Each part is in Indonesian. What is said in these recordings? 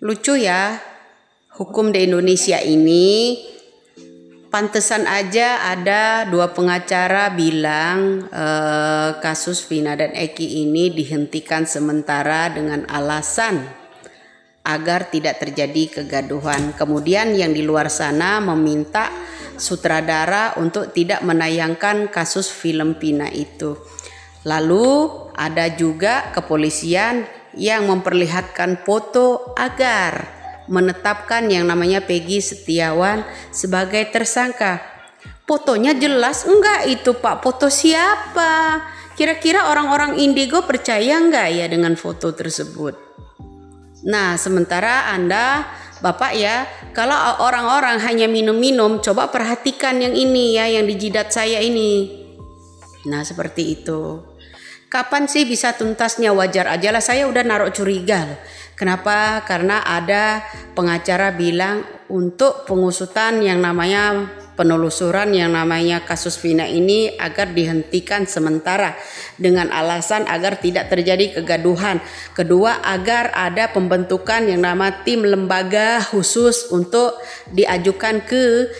Lucu ya, hukum di Indonesia ini pantesan aja ada dua pengacara bilang kasus Vina dan Eki ini dihentikan sementara dengan alasan agar tidak terjadi kegaduhan. Kemudian yang di luar sana meminta sutradara untuk tidak menayangkan kasus film Vina itu. Lalu ada juga kepolisian yang memperlihatkan foto agar menetapkan yang namanya Peggy Setiawan sebagai tersangka. Fotonya jelas enggak itu Pak? Foto siapa? Kira-kira orang-orang Indigo percaya enggak ya dengan foto tersebut? Nah, sementara Anda Bapak ya, kalau orang-orang hanya minum-minum, coba perhatikan yang ini ya, yang di jidat saya ini. Nah, seperti itu. Kapan sih bisa tuntasnya? Wajar aja lah, saya udah naruh curiga. Kenapa? Karena ada pengacara bilang untuk pengusutan yang namanya penelusuran yang namanya kasus Vina ini agar dihentikan sementara dengan alasan agar tidak terjadi kegaduhan. Kedua, agar ada pembentukan yang nama tim lembaga khusus untuk diajukan ke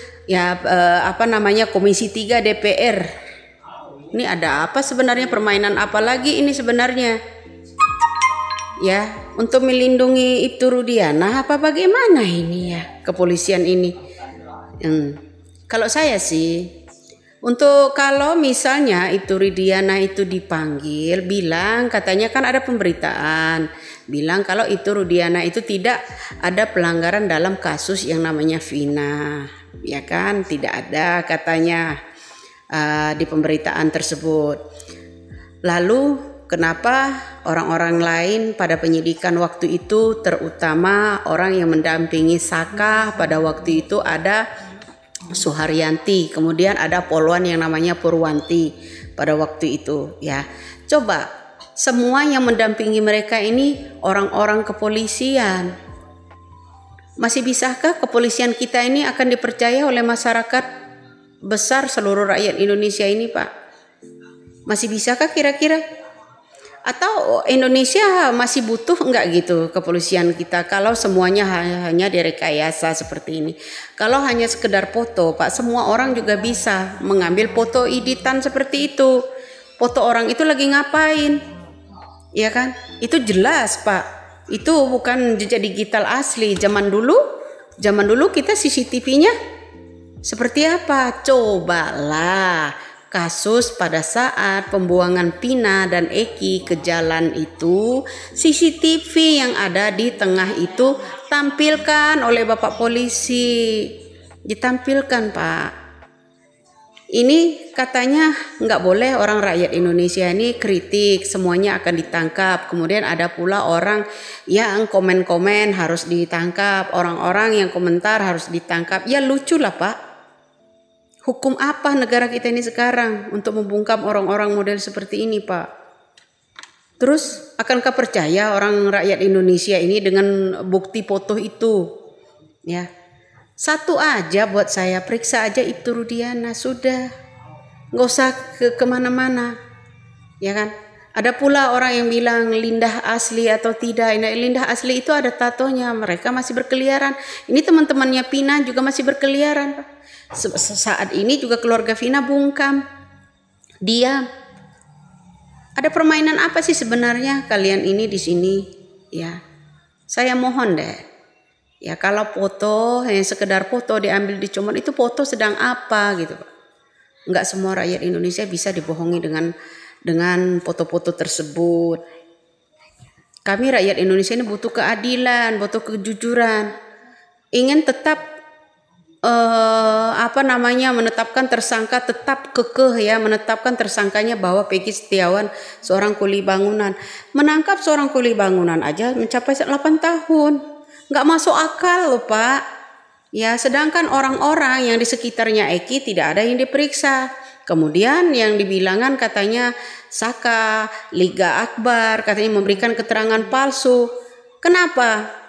Komisi 3 DPR. Ini ada apa sebenarnya, permainan apa lagi ini sebenarnya? Ya, untuk melindungi Ibtu Rudiana apa bagaimana ini ya kepolisian ini? Kalau saya sih, kalau misalnya Ibtu Rudiana itu dipanggil, bilang katanya kan ada pemberitaan, bilang kalau Ibtu Rudiana itu tidak ada pelanggaran dalam kasus yang namanya Vina, ya kan? Tidak ada katanya. Di pemberitaan tersebut. Lalu kenapa orang-orang lain pada penyidikan waktu itu, terutama orang yang mendampingi Saka pada waktu itu ada Suharyanti, kemudian ada poluan yang namanya Purwanti pada waktu itu ya. Coba semua yang mendampingi mereka ini orang-orang kepolisian. Masih bisakah kepolisian kita ini akan dipercaya oleh masyarakat besar seluruh rakyat Indonesia ini Pak? Masih bisakah kira-kira? Atau Indonesia masih butuh enggak gitu kepolisian kita kalau semuanya hanya direkayasa seperti ini? Kalau hanya sekedar foto Pak, semua orang juga bisa mengambil foto editan seperti itu. Foto orang itu lagi ngapain? Ya kan? Itu jelas Pak. Itu bukan jejak digital asli. Zaman dulu kita CCTV-nya seperti apa? Cobalah kasus pada saat pembuangan Vina dan Eki ke jalan itu, CCTV yang ada di tengah itu tampilkan oleh Bapak polisi. Ditampilkan Pak. Ini katanya nggak boleh orang rakyat Indonesia ini kritik, semuanya akan ditangkap. Kemudian ada pula orang yang komen-komen harus ditangkap, orang-orang yang komentar harus ditangkap. Ya lucu lah Pak. Hukum apa negara kita ini sekarang untuk membungkam orang-orang model seperti ini Pak? Terus akankah percaya orang rakyat Indonesia ini dengan bukti foto itu? Ya, satu aja buat saya, periksa aja Ibtu Rudiana, sudah. Nggak usah kemana-mana, ya kan? Ada pula orang yang bilang Lindah asli atau tidak. Lindah asli itu ada tatonya, mereka masih berkeliaran. Ini teman-temannya Vina juga masih berkeliaran Pak. Saat ini juga keluarga Vina bungkam, diam. Ada permainan apa sih sebenarnya kalian ini di sini? Ya, saya mohon deh. Ya kalau foto, hanya sekedar foto diambil dicomot, itu foto sedang apa gitu Pak? Enggak semua rakyat Indonesia bisa dibohongi dengan foto-foto tersebut. Kami rakyat Indonesia ini butuh keadilan, butuh kejujuran. Ingin tetap menetapkan tersangka, tetap kekeh ya, menetapkan tersangkanya bahwa Peggy Setiawan seorang kuli bangunan. Menangkap seorang kuli bangunan aja mencapai 8 tahun. Nggak masuk akal loh Pak. Ya, sedangkan orang-orang yang di sekitarnya Eki tidak ada yang diperiksa. Kemudian yang dibilangan katanya Saka, Liga Akbar, katanya memberikan keterangan palsu. Kenapa?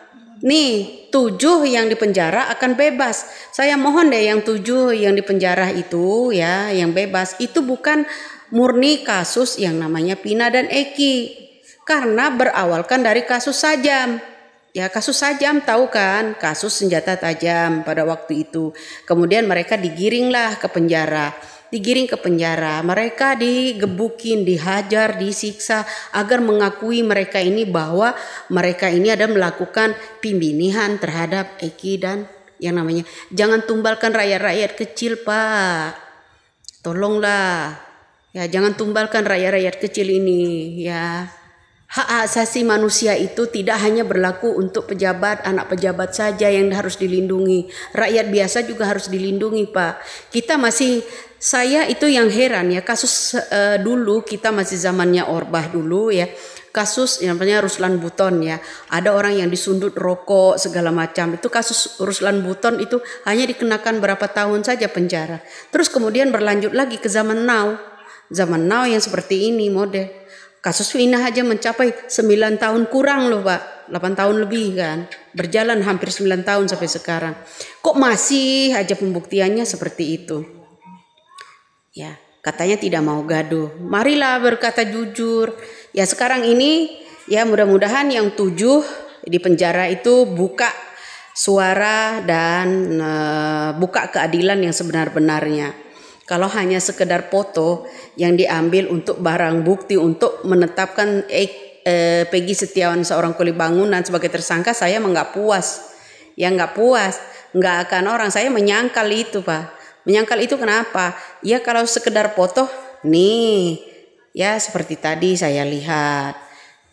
Nih 7 yang dipenjara akan bebas. Saya mohon deh yang 7 yang dipenjara itu ya, yang bebas itu bukan murni kasus yang namanya Vina dan Eki. Karena berawalkan dari kasus Sajam. Ya kasus tajam, tahu kan, kasus senjata tajam pada waktu itu. Kemudian mereka digiringlah ke penjara. Digiring ke penjara, mereka digebukin, dihajar, disiksa agar mengakui mereka ini bahwa mereka ini ada melakukan pembinihan terhadap Eki dan yang namanya. Jangan tumbalkan rakyat-rakyat kecil, Pak. Tolonglah. Ya, jangan tumbalkan rakyat-rakyat kecil ini, ya. Hak asasi manusia itu tidak hanya berlaku untuk pejabat, anak pejabat saja yang harus dilindungi. Rakyat biasa juga harus dilindungi, Pak. Saya itu yang heran ya, kasus dulu kita masih zamannya Orbah dulu ya. Kasus yang namanya Ruslan Buton ya. Ada orang yang disundut rokok segala macam. Itu kasus Ruslan Buton itu hanya dikenakan berapa tahun saja penjara. Terus kemudian berlanjut lagi ke zaman now. Zaman now yang seperti ini model. Kasus Vina aja mencapai 9 tahun kurang loh, Pak. 8 tahun lebih kan. Berjalan hampir 9 tahun sampai sekarang. Kok masih aja pembuktiannya seperti itu? Ya, katanya tidak mau gaduh. Marilah berkata jujur. Ya sekarang ini ya mudah-mudahan yang 7 di penjara itu buka suara dan buka keadilan yang sebenar-benarnya. Kalau hanya sekedar foto yang diambil untuk barang bukti untuk menetapkan Peggy Setiawan seorang kuli bangunan sebagai tersangka, saya nggak puas. Ya nggak puas, nggak akan orang. Saya menyangkal itu, Pak. Menyangkal itu kenapa? Ya kalau sekedar foto, nih, ya seperti tadi saya lihat.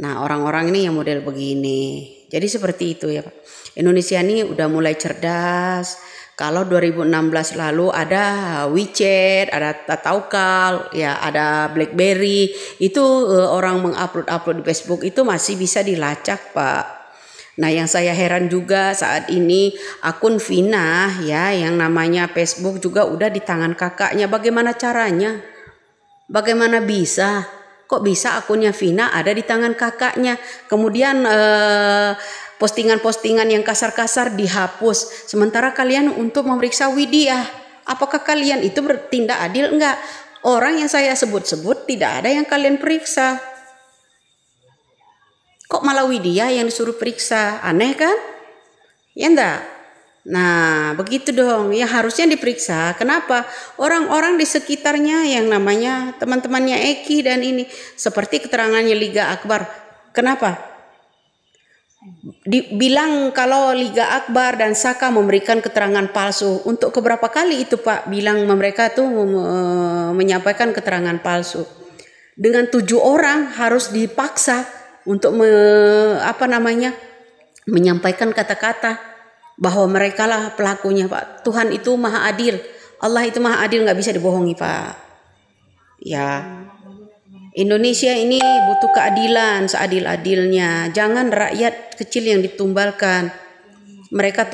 Nah orang-orang ini yang model begini. Jadi seperti itu ya, Pak. Indonesia ini udah mulai cerdas. Kalau 2016 lalu ada WeChat, ada Taukal, ya ada BlackBerry, itu orang mengupload di Facebook itu masih bisa dilacak, Pak. Nah, yang saya heran juga saat ini akun Vina ya yang namanya Facebook juga udah di tangan kakaknya. Bagaimana caranya? Bagaimana bisa? Kok bisa akunnya Vina ada di tangan kakaknya? Kemudian postingan-postingan yang kasar-kasar dihapus. Sementara kalian untuk memeriksa Widya, apakah kalian itu bertindak adil? Enggak. Orang yang saya sebut-sebut tidak ada yang kalian periksa. Kok malah Widya yang disuruh periksa? Aneh kan? Ya enggak? Nah begitu dong. Ya harusnya diperiksa. Kenapa? Orang-orang di sekitarnya yang namanya teman-temannya Eki dan ini. Seperti keterangannya Liga Akbar. Kenapa? Dibilang kalau Liga Akbar dan Saka memberikan keterangan palsu. Untuk keberapa kali itu Pak bilang mereka tuh menyampaikan keterangan palsu. Dengan 7 orang harus dipaksa untuk menyampaikan kata-kata bahwa mereka lah pelakunya, Pak. Tuhan itu maha adil. Allah itu maha adil, nggak bisa dibohongi, Pak. Ya. Indonesia ini butuh keadilan seadil-adilnya. Jangan rakyat kecil yang ditumbalkan. Mereka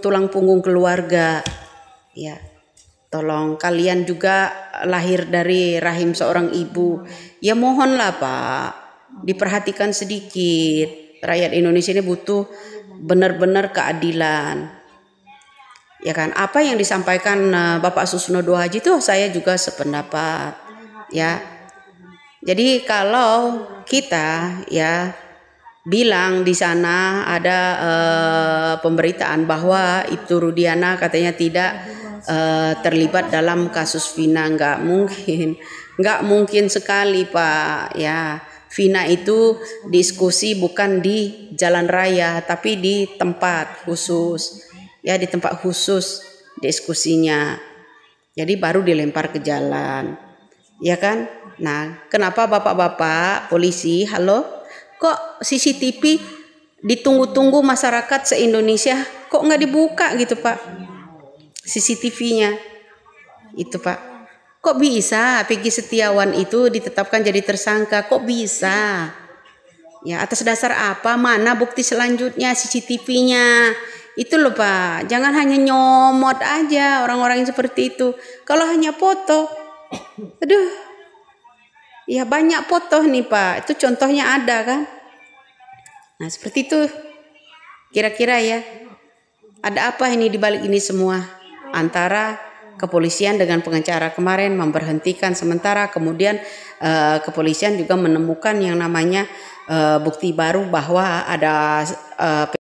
tulang punggung keluarga. Ya. Tolong kalian juga lahir dari rahim seorang ibu. Ya mohonlah Pak, diperhatikan sedikit. Rakyat Indonesia ini butuh benar-benar keadilan. Ya kan? Apa yang disampaikan Bapak Susnodo Haji itu saya juga sependapat. Ya. Jadi kalau kita ya bilang di sana ada pemberitaan bahwa Ibtu Rudiana katanya tidak terlibat dalam kasus Vina, nggak mungkin sekali Pak ya. Vina itu diskusi bukan di jalan raya tapi di tempat khusus ya, di tempat khusus diskusinya. Jadi baru dilempar ke jalan ya kan. Nah, kenapa bapak-bapak polisi, halo, kok CCTV ditunggu-tunggu masyarakat se-Indonesia, kok nggak dibuka gitu Pak, CCTV-nya itu Pak. Kok bisa Peggy Setiawan itu ditetapkan jadi tersangka, kok bisa? Ya atas dasar apa, mana bukti selanjutnya CCTV-nya? Itu loh Pak, jangan hanya nyomot aja orang-orang yang seperti itu. Kalau hanya foto, aduh. Ya banyak foto nih Pak, itu contohnya ada kan. Nah seperti itu kira-kira ya. Ada apa ini dibalik ini semua? Antara kepolisian dengan pengacara kemarin memberhentikan sementara, kemudian kepolisian juga menemukan yang namanya bukti baru bahwa ada